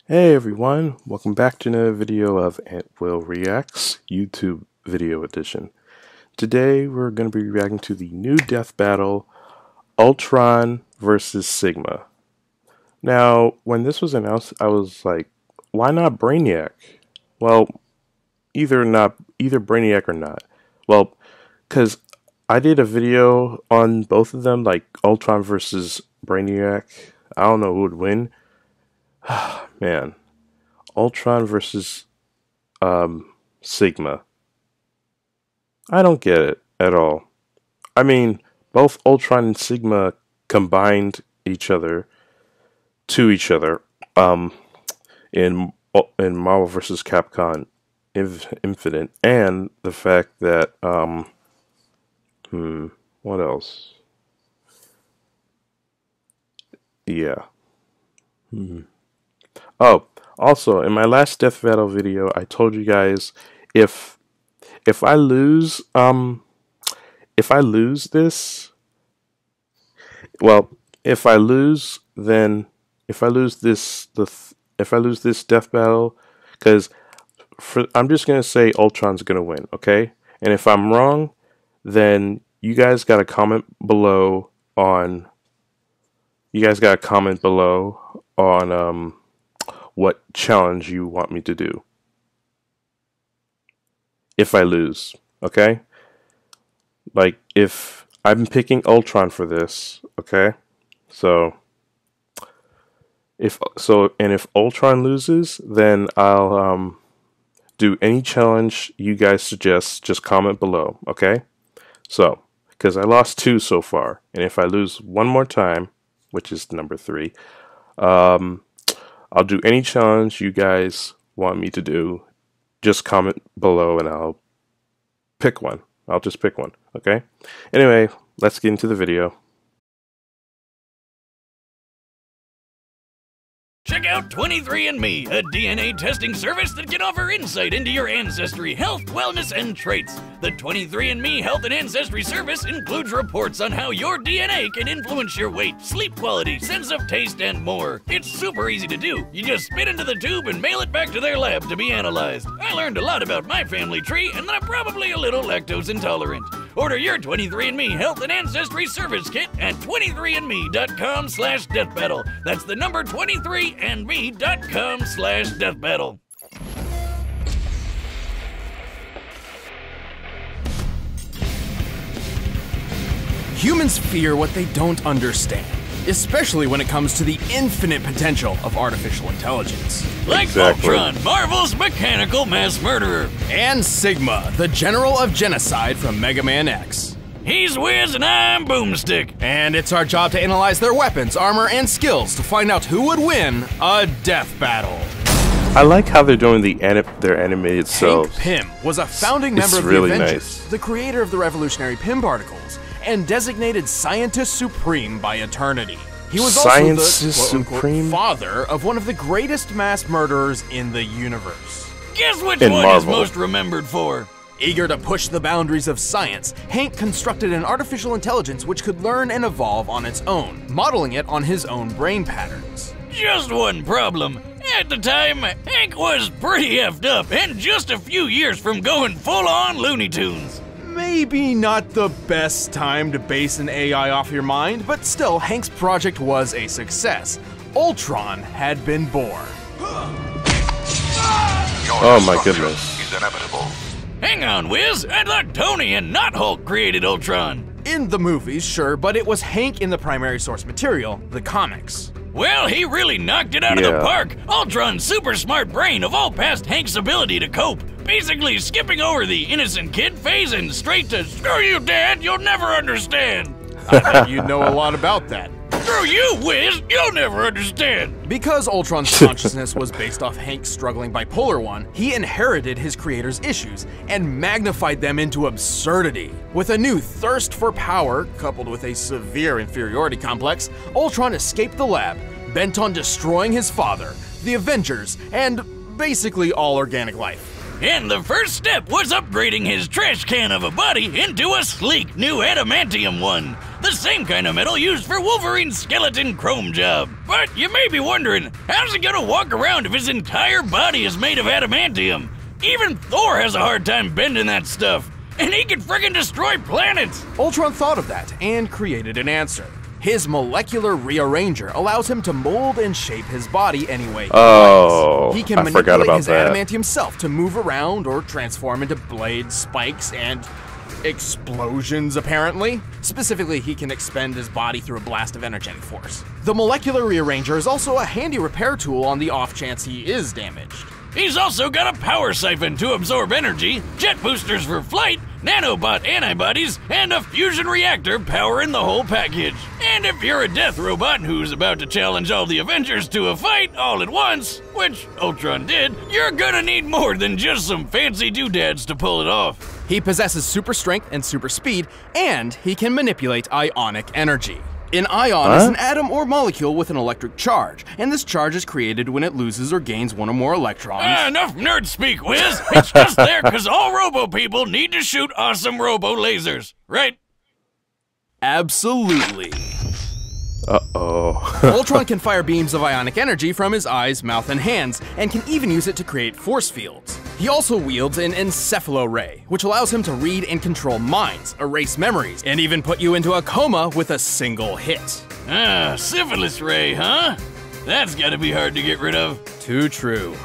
Hey everyone, welcome back to another video of Ant Will Reacts YouTube video edition. Today we're going to be reacting to the new death battle, Ultron versus Sigma. Now, when this was announced, I was like, why not Brainiac? Well, either Brainiac or not. Well, because I did a video on both of them, like Ultron versus Brainiac. I don't know who would win. Man, Ultron versus Sigma. I don't get it at all. I mean, both Ultron and Sigma combined to each other in Marvel vs. Capcom Infinite, and the fact that what else? Yeah. Oh, also, in my last death battle video, I told you guys if I lose this, well, if I lose this death battle, because I'm just gonna say Ultron's gonna win, okay? And if I'm wrong, then you guys gotta comment below on what challenge you want me to do if I lose, okay? Like, if I'm picking Ultron for this, okay? So if Ultron loses, then I'll do any challenge you guys suggest. Just comment below, okay? So, because I lost 2 so far, and if I lose one more time, which is number 3, I'll do any challenge you guys want me to do. Just comment below and I'll pick one. I'll just pick one, okay? Anyway, let's get into the video. Check out 23andMe, a DNA testing service that can offer insight into your ancestry, health, wellness, and traits. The 23andMe Health and Ancestry Service includes reports on how your DNA can influence your weight, sleep quality, sense of taste, and more. It's super easy to do. You just spit into the tube and mail it back to their lab to be analyzed. I learned a lot about my family tree, and I'm probably a little lactose intolerant. Order your 23andMe Health and Ancestry Service Kit at 23andme.com/deathbattle. That's the number 23andme.com/deathbattle. Humans fear what they don't understand, especially when it comes to the infinite potential of artificial intelligence. Like Ultron, Marvel's mechanical mass murderer. And Sigma, the general of genocide from Mega Man X. He's Wiz and I'm Boomstick. And it's our job to analyze their weapons, armor, and skills to find out who would win a death battle. I like how they're doing their animated selves. Hank Pym was a founding member of really the Avengers, nice. the creator of the revolutionary Pym particles, and designated Scientist Supreme by Eternity. He was also the quote-unquote father of one of the greatest mass murderers in the universe. Guess which one is most remembered for? Eager to push the boundaries of science, Hank constructed an artificial intelligence which could learn and evolve on its own, modeling it on his own brain patterns. Just one problem. At the time, Hank was pretty effed up and just a few years from going full-on Looney Tunes. Maybe not the best time to base an AI off your mind, but still, Hank's project was a success. Ultron had been born. Oh my goodness. Is inevitable. Hang on, Wiz. I thought Tony and not Hulk created Ultron. In the movies, sure, but it was Hank in the primary source material, the comics. Well, he really knocked it out of the park. Ultron's super smart brain evolved past Hank's ability to cope, basically skipping over the innocent kid phase and straight to "Screw you, Dad, you'll never understand." I bet you know a lot about that. Screw you, Wiz, you'll never understand. Because Ultron's consciousness was based off Hank's struggling bipolar one, he inherited his creator's issues and magnified them into absurdity. With a new thirst for power, coupled with a severe inferiority complex, Ultron escaped the lab, bent on destroying his father, the Avengers, and basically all organic life. And the first step was upgrading his trash can of a body into a sleek new adamantium one. The same kind of metal used for Wolverine's skeleton chrome job. But you may be wondering, how's he gonna walk around if his entire body is made of adamantium? Even Thor has a hard time bending that stuff. And he can friggin' destroy planets! Ultron thought of that and created an answer. His molecular rearranger allows him to mold and shape his body any way he likes. He can manipulate his adamantium self to move around or transform into blades, spikes, and explosions, apparently. Specifically, he can expend his body through a blast of energetic force. The molecular rearranger is also a handy repair tool on the off chance he is damaged. He's also got a power siphon to absorb energy, jet boosters for flight, nanobot antibodies, and a fusion reactor powering the whole package. And if you're a death robot who's about to challenge all the Avengers to a fight all at once, which Ultron did, you're gonna need more than just some fancy doodads to pull it off. He possesses super strength and super speed, and he can manipulate ionic energy. An ion is an atom or molecule with an electric charge, and this charge is created when it loses or gains one or more electrons. Enough nerd speak, Wiz! It's just there because all robo people need to shoot awesome robo lasers, right? Absolutely. Uh-oh. Ultron can fire beams of ionic energy from his eyes, mouth, and hands, and can even use it to create force fields. He also wields an encephalo-ray, which allows him to read and control minds, erase memories, and even put you into a coma with a single hit. Syphilis ray, huh? That's gotta be hard to get rid of. Too true.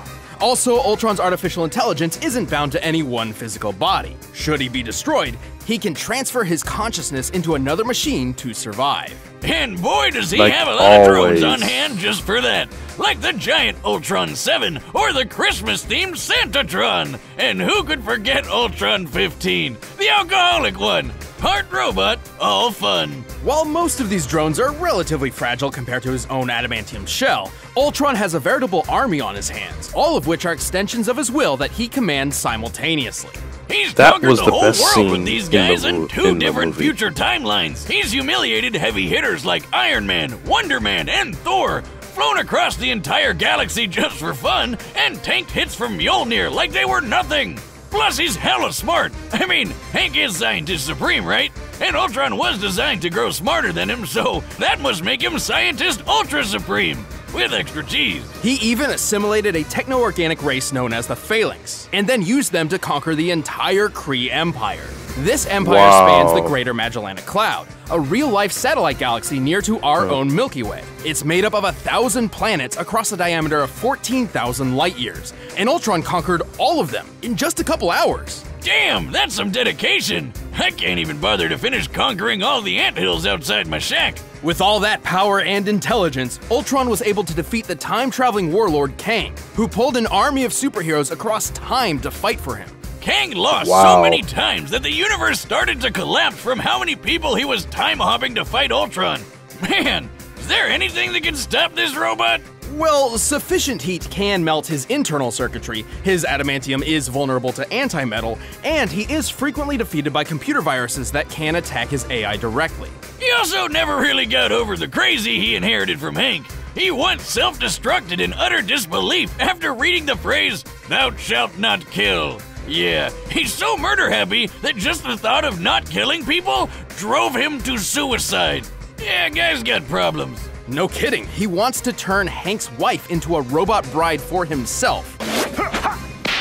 Also, Ultron's artificial intelligence isn't bound to any one physical body. Should he be destroyed, he can transfer his consciousness into another machine to survive. And boy does he have a lot of drones on hand just for that. Like the giant Ultron 7 or the Christmas-themed Santatron. And who could forget Ultron 15, the alcoholic one? Part robot, all fun. While most of these drones are relatively fragile compared to his own adamantium shell, Ultron has a veritable army on his hands, all of which are extensions of his will that he commands simultaneously. He's conquered the whole world with these guys in two different future timelines. He's humiliated heavy hitters like Iron Man, Wonder Man, and Thor, flown across the entire galaxy just for fun, and tanked hits from Mjolnir like they were nothing. Plus, he's hella smart. I mean, Hank is Scientist Supreme, right? And Ultron was designed to grow smarter than him, so that must make him Scientist Ultra Supreme. With extra cheese. He even assimilated a techno-organic race known as the Phalanx, and then used them to conquer the entire Kree Empire. This empire spans the Greater Magellanic Cloud, a real-life satellite galaxy near to our own Milky Way. It's made up of 1,000 planets across a diameter of 14,000 light-years, and Ultron conquered all of them in just a couple hours. Damn, that's some dedication! I can't even bother to finish conquering all the anthills outside my shack. With all that power and intelligence, Ultron was able to defeat the time-traveling warlord Kang, who pulled an army of superheroes across time to fight for him. Kang lost so many times that the universe started to collapse from how many people he was time-hopping to fight Ultron. Man, is there anything that can stop this robot? Well, sufficient heat can melt his internal circuitry, his adamantium is vulnerable to antimetal, and he is frequently defeated by computer viruses that can attack his AI directly. He also never really got over the crazy he inherited from Hank. He once self-destructed in utter disbelief after reading the phrase, "Thou shalt not kill." Yeah, he's so murder-happy that just the thought of not killing people drove him to suicide. Yeah, guy's got problems. No kidding, he wants to turn Hank's wife into a robot bride for himself.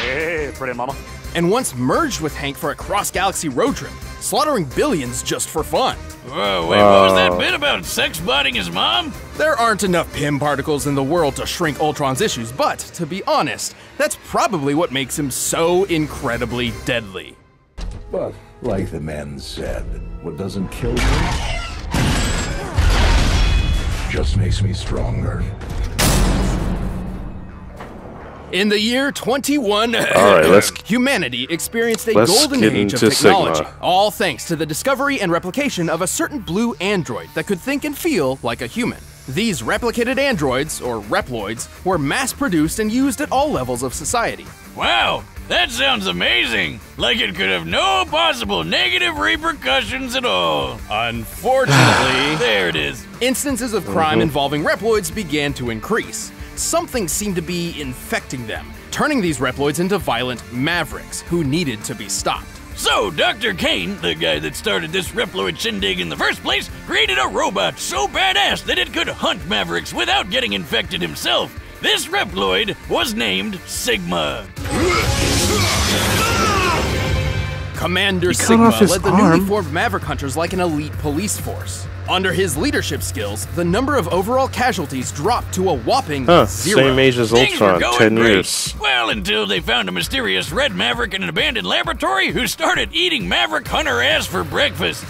Hey, pretty mama. And once merged with Hank for a cross-galaxy road trip, slaughtering billions just for fun. Whoa, wait, what was that bit about sex-botting his mom? There aren't enough Pym particles in the world to shrink Ultron's issues, but to be honest, that's probably what makes him so incredibly deadly. But, like the man said, what doesn't kill me just makes me stronger. In the year 21, humanity experienced a golden age of technology, all thanks to the discovery and replication of a certain blue android that could think and feel like a human. These replicated androids, or Reploids, were mass-produced and used at all levels of society. Wow, that sounds amazing! Like it could have no possible negative repercussions at all. Unfortunately, there it is. Instances of crime involving Reploids began to increase. Something seemed to be infecting them. turning these Reploids into violent mavericks who needed to be stopped. So, Dr. Kane, the guy that started this Reploid shindig in the first place, created a robot so badass that it could hunt mavericks without getting infected himself. This Reploid was named Sigma. Commander cut Sigma off his led the arm. newly formed Maverick Hunters like an elite police force. Under his leadership skills, the number of overall casualties dropped to a whopping 0. Same age as Things were Ultron, going 10 great. years. Well, until they found a mysterious red maverick in an abandoned laboratory who started eating Maverick Hunter ass for breakfast.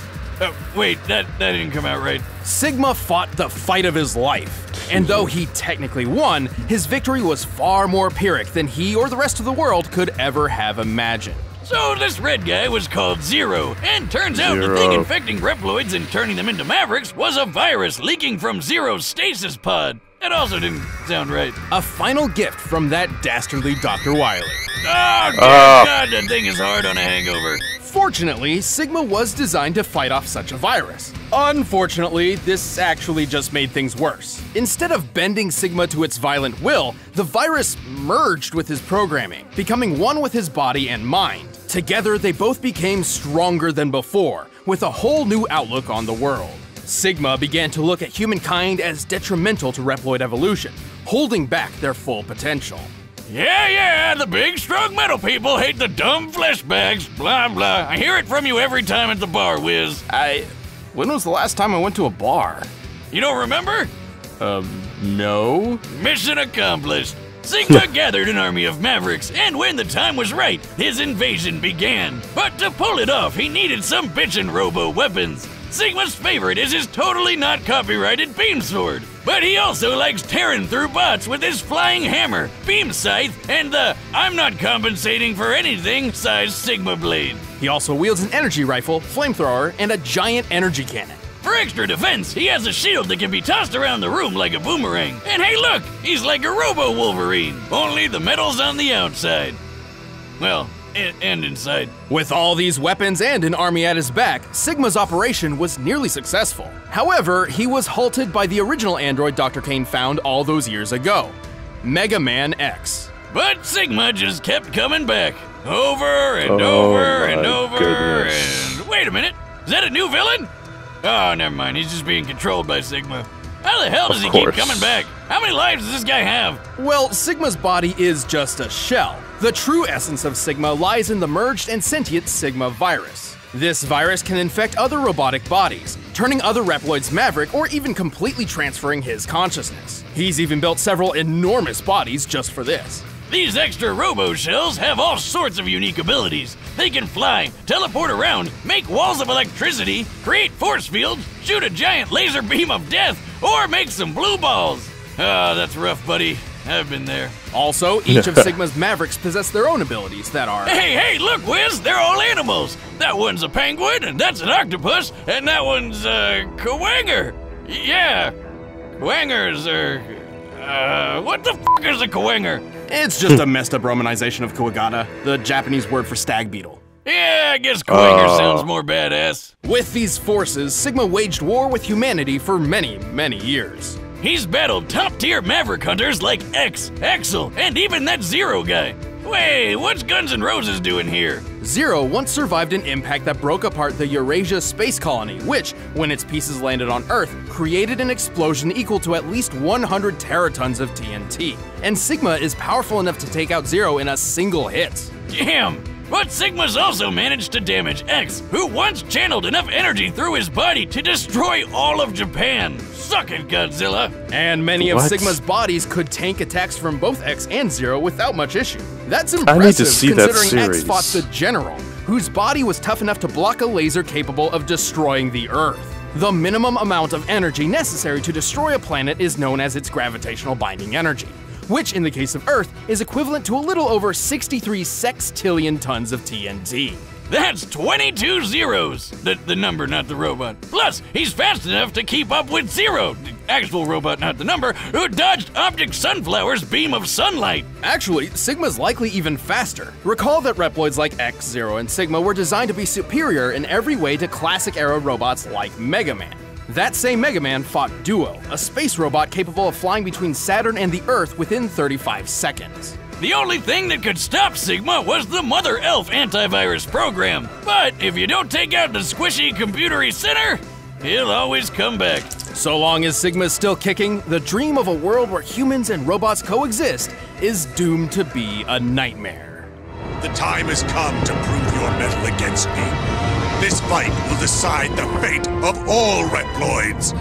Wait, that didn't come out right. Sigma fought the fight of his life. And though he technically won, his victory was far more Pyrrhic than he or the rest of the world could ever have imagined. So this red guy was called Zero, and turns out the Zero. thing infecting Reploids and turning them into Mavericks was a virus leaking from Zero's stasis pod. That also didn't sound right. A final gift from that dastardly Dr. Wily. Oh, God, that thing is hard on a hangover. Fortunately, Sigma was designed to fight off such a virus. Unfortunately, this actually just made things worse. Instead of bending Sigma to its violent will, the virus merged with his programming, becoming one with his body and mind. Together, they both became stronger than before, with a whole new outlook on the world. Sigma began to look at humankind as detrimental to Reploid evolution, holding back their full potential. Yeah, the big, strong metal people hate the dumb flesh bags, blah, blah. I hear it from you every time at the bar, Wiz. When was the last time I went to a bar? You don't remember? No. Mission accomplished. Sigma gathered an army of Mavericks, and when the time was right, his invasion began. But to pull it off, he needed some bitchin' robo-weapons. Sigma's favorite is his totally not copyrighted beam sword, but he also likes tearing through bots with his flying hammer, beam scythe, and the I'm not compensating for anything size Sigma blade. He also wields an energy rifle, flamethrower, and a giant energy cannon. For extra defense, he has a shield that can be tossed around the room like a boomerang. And hey look, he's like a robo-Wolverine, only the metal's on the outside. Well, and inside. With all these weapons and an army at his back, Sigma's operation was nearly successful. However, he was halted by the original android Dr. Kane found all those years ago, Mega Man X. But Sigma just kept coming back, over and Oh over and my over goodness. and... Wait a minute, is that a new villain? Oh, never mind, he's just being controlled by Sigma. How the hell does he keep course. coming back? How many lives does this guy have? Well, Sigma's body is just a shell. The true essence of Sigma lies in the merged and sentient Sigma virus. This virus can infect other robotic bodies, turning other Reploids Maverick or even completely transferring his consciousness. He's even built several enormous bodies just for this. These extra robo-shells have all sorts of unique abilities. They can fly, teleport around, make walls of electricity, create force fields, shoot a giant laser beam of death, or make some blue balls. Ah, that's rough, buddy. I've been there. Also, each of Sigma's Mavericks possess their own abilities that are... Hey, look, Wiz, they're all animals. That one's a penguin, and that's an octopus, and that one's a Kawanger. Yeah, Kawangers are... what the f*** is a Kawanger? It's just a messed up romanization of Kuwagata, the Japanese word for stag beetle. Yeah, I guess Kawanger sounds more badass. With these forces, Sigma waged war with humanity for many, many years. He's battled top-tier Maverick Hunters like X, Axel, and even that Zero guy. Wait, what's Guns N' Roses doing here? Zero once survived an impact that broke apart the Eurasia space colony, which, when its pieces landed on Earth, created an explosion equal to at least 100 teratons of TNT. And Sigma is powerful enough to take out Zero in a single hit. Damn! But Sigma's also managed to damage X, who once channeled enough energy through his body to destroy all of Japan. Suck it, Godzilla! And many of What? Sigma's bodies could tank attacks from both X and Zero without much issue. That's I need impressive to see that considering X series. fought the General, whose body was tough enough to block a laser capable of destroying the Earth. The minimum amount of energy necessary to destroy a planet is known as its gravitational binding energy, which in the case of Earth is equivalent to a little over 63 sextillion tons of TNT. That's 22 zeros! The number, not the robot. Plus, he's fast enough to keep up with Zero, the actual robot, not the number, who dodged Optic Sunflower's beam of sunlight. Actually, Sigma's likely even faster. Recall that Reploids like X, Zero, and Sigma were designed to be superior in every way to classic-era robots like Mega Man. That same Mega Man fought Duo, a space robot capable of flying between Saturn and the Earth within 35 seconds. The only thing that could stop Sigma was the Mother Elf antivirus program. But if you don't take out the squishy computery center, he'll always come back. So long as Sigma's still kicking, the dream of a world where humans and robots coexist is doomed to be a nightmare. The time has come to prove your mettle against me. This fight will decide the fate of all Reploids.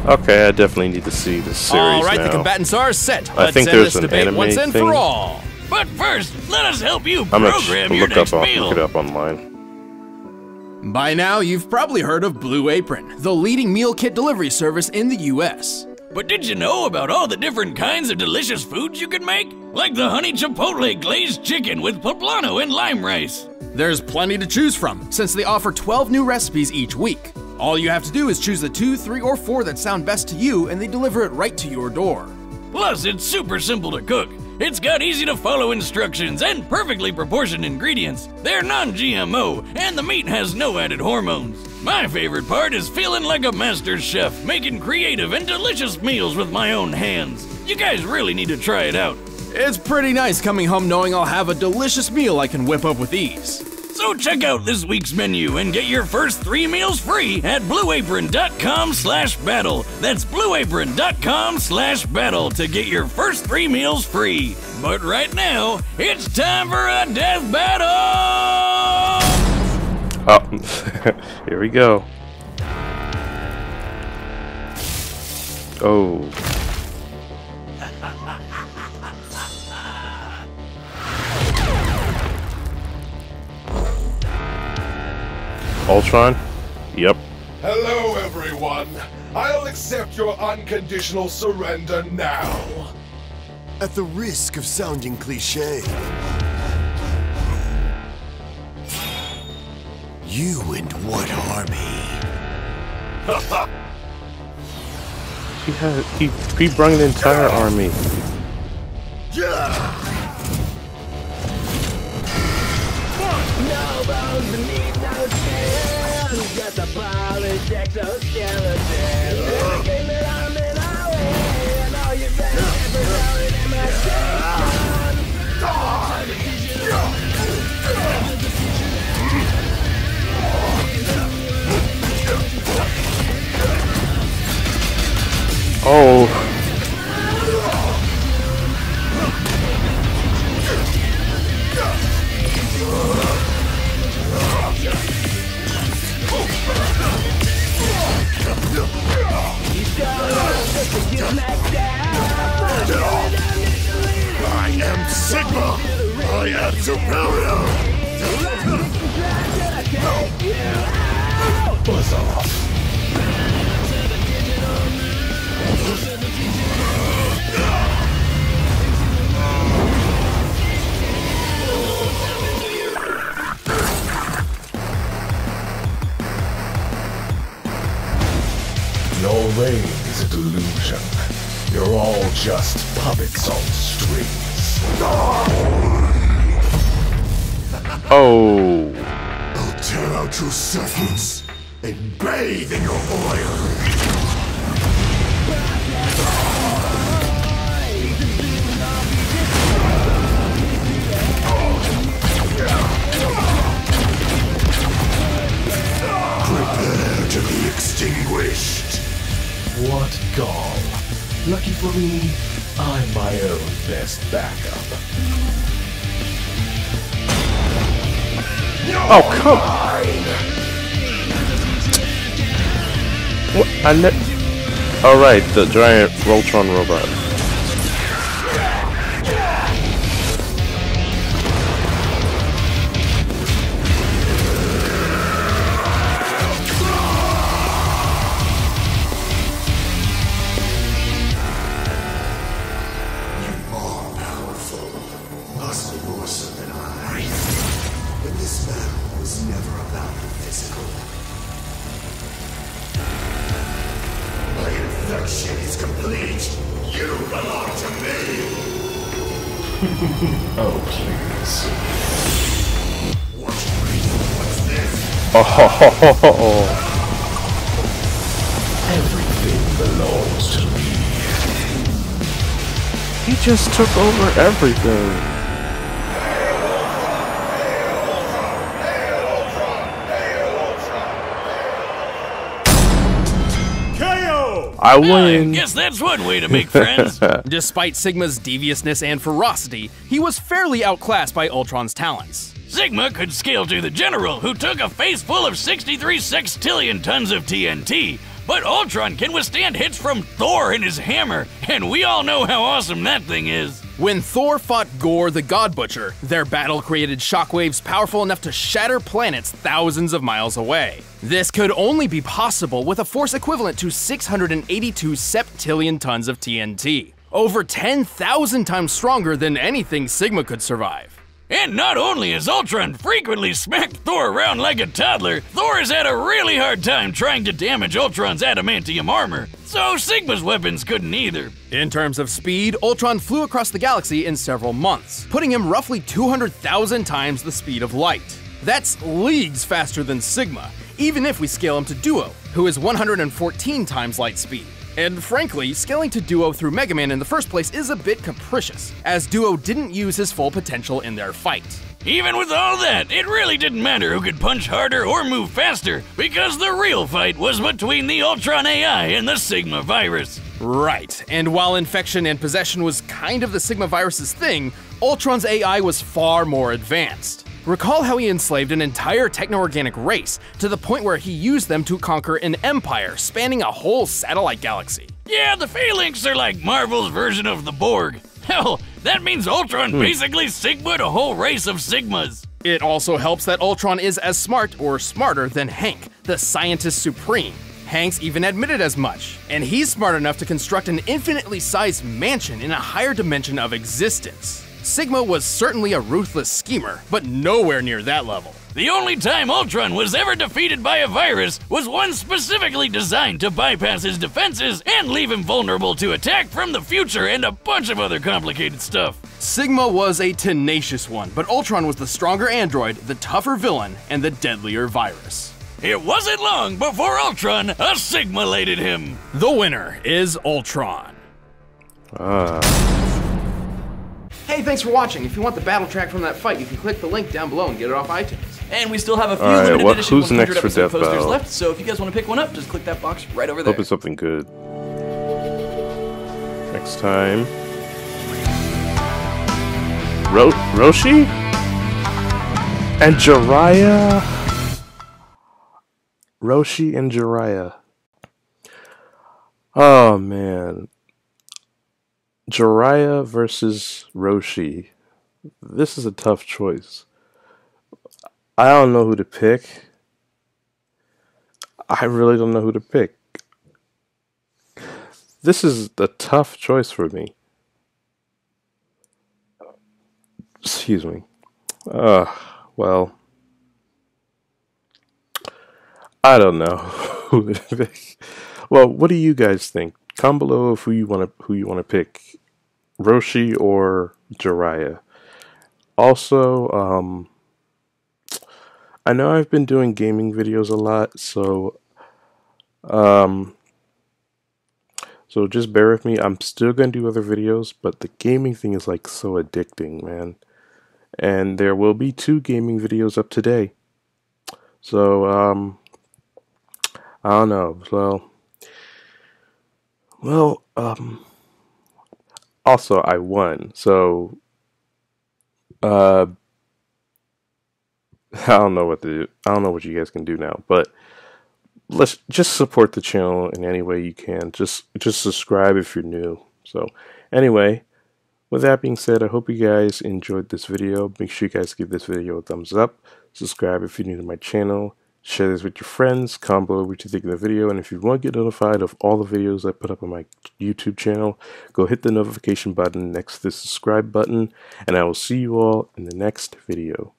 Okay, I definitely need to see this series All right, now. the combatants are set. I Let's think end there's this an debate anime once and thing. for all. But first, let us help you I'm program gonna your look next up meal. it up online. By now, you've probably heard of Blue Apron, the leading meal kit delivery service in the US. But did you know about all the different kinds of delicious foods you can make? Like the honey chipotle glazed chicken with poblano and lime rice. There's plenty to choose from, since they offer 12 new recipes each week. All you have to do is choose the 2, 3, or 4 that sound best to you, and they deliver it right to your door. Plus, it's super simple to cook. It's got easy to follow instructions and perfectly proportioned ingredients. They're non-GMO, and the meat has no added hormones. My favorite part is feeling like a master chef, making creative and delicious meals with my own hands. You guys really need to try it out. It's pretty nice coming home knowing I'll have a delicious meal I can whip up with ease. So check out this week's menu and get your first 3 meals free at blueapron.com/battle. That's blueapron.com/battle to get your first 3 meals free. But right now, it's time for a death battle! Oh, here we go. Oh. Ultron? Yep. Hello, everyone. I'll accept your unconditional surrender now. At the risk of sounding cliché, you and what army? He brung the entire army. No bones beneath no skin, just a polished exoskeleton. Everything that I'm in our way, and all your best efforts are in Oh. I am Sigma! I am superior! Buzz off! Your reign is a delusion. You're all just puppets on strings. Oh. I'll tear out your circuits and bathe in your oil! Prepare to be extinguished! What gall. Lucky for me, I'm my own best backup. Oh, come. What? All right, the giant Voltron robot. Oh, please. Oh. Everything belongs to me. He just took over everything. I win. I guess that's one way to make friends. Despite Sigma's deviousness and ferocity, he was fairly outclassed by Ultron's talents. Sigma could scale to the General, who took a face full of 63 sextillion tons of TNT. But Ultron can withstand hits from Thor and his hammer, and we all know how awesome that thing is. When Thor fought Gore the God Butcher, their battle created shockwaves powerful enough to shatter planets thousands of miles away. This could only be possible with a force equivalent to 682 septillion tons of TNT, over 10,000 times stronger than anything Sigma could survive. And not only has Ultron frequently smacked Thor around like a toddler, Thor has had a really hard time trying to damage Ultron's adamantium armor, so Sigma's weapons couldn't either. In terms of speed, Ultron flew across the galaxy in several months, putting him roughly 200,000 times the speed of light. That's leagues faster than Sigma, even if we scale him to Duo, who is 114 times light speed. And frankly, scaling to Duo through Mega Man in the first place is a bit capricious, as Duo didn't use his full potential in their fight. Even with all that, it really didn't matter who could punch harder or move faster, because the real fight was between the Ultron AI and the Sigma virus. Right, and while infection and possession was kind of the Sigma virus's thing, Ultron's AI was far more advanced. Recall how he enslaved an entire techno-organic race, to the point where he used them to conquer an empire spanning a whole satellite galaxy. Yeah, the Phalanx are like Marvel's version of the Borg. Hell, that means Ultron basically Sigma'd a whole race of Sigmas. It also helps that Ultron is as smart or smarter than Hank, the scientist supreme. Hank's even admitted as much, and he's smart enough to construct an infinitely sized mansion in a higher dimension of existence. Sigma was certainly a ruthless schemer, but nowhere near that level. The only time Ultron was ever defeated by a virus was one specifically designed to bypass his defenses and leave him vulnerable to attack from the future and a bunch of other complicated stuff. Sigma was a tenacious one, but Ultron was the stronger android, the tougher villain, and the deadlier virus. It wasn't long before Ultron assimilated him. The winner is Ultron. Hey, thanks for watching. If you want the battle track from that fight, you can click the link down below and get it off iTunes. And we still have a few Alright, limited edition who's 100 next for episode Death posters Battle? left, so if you guys want to pick one up, just click that box right over there. Hope it's something good. Next time. Roshi? And Jiraiya? Roshi and Jiraiya. Oh man. Jiraiya versus Roshi. This is a tough choice. I don't know who to pick. I really don't know who to pick. This is a tough choice for me. Excuse me. Well, I don't know who to pick. Well, what do you guys think? Comment below of who you want to pick, Roshi or Jiraiya. Also, I know I've been doing gaming videos a lot, so just bear with me. I'm still gonna do other videos, but the gaming thing is like so addicting, man. And there will be 2 gaming videos up today. So I don't know. Well, also I won, so I don't know what to do. I don't know what you guys can do now, but let's just support the channel in any way you can. Just subscribe if you're new. So anyway, with that being said, I hope you guys enjoyed this video. Make sure you guys give this video a thumbs up. Subscribe if you're new to my channel. Share this with your friends. Comment below what you think of the video. And if you want to get notified of all the videos I put up on my YouTube channel, go hit the notification button next to the subscribe button. And I will see you all in the next video.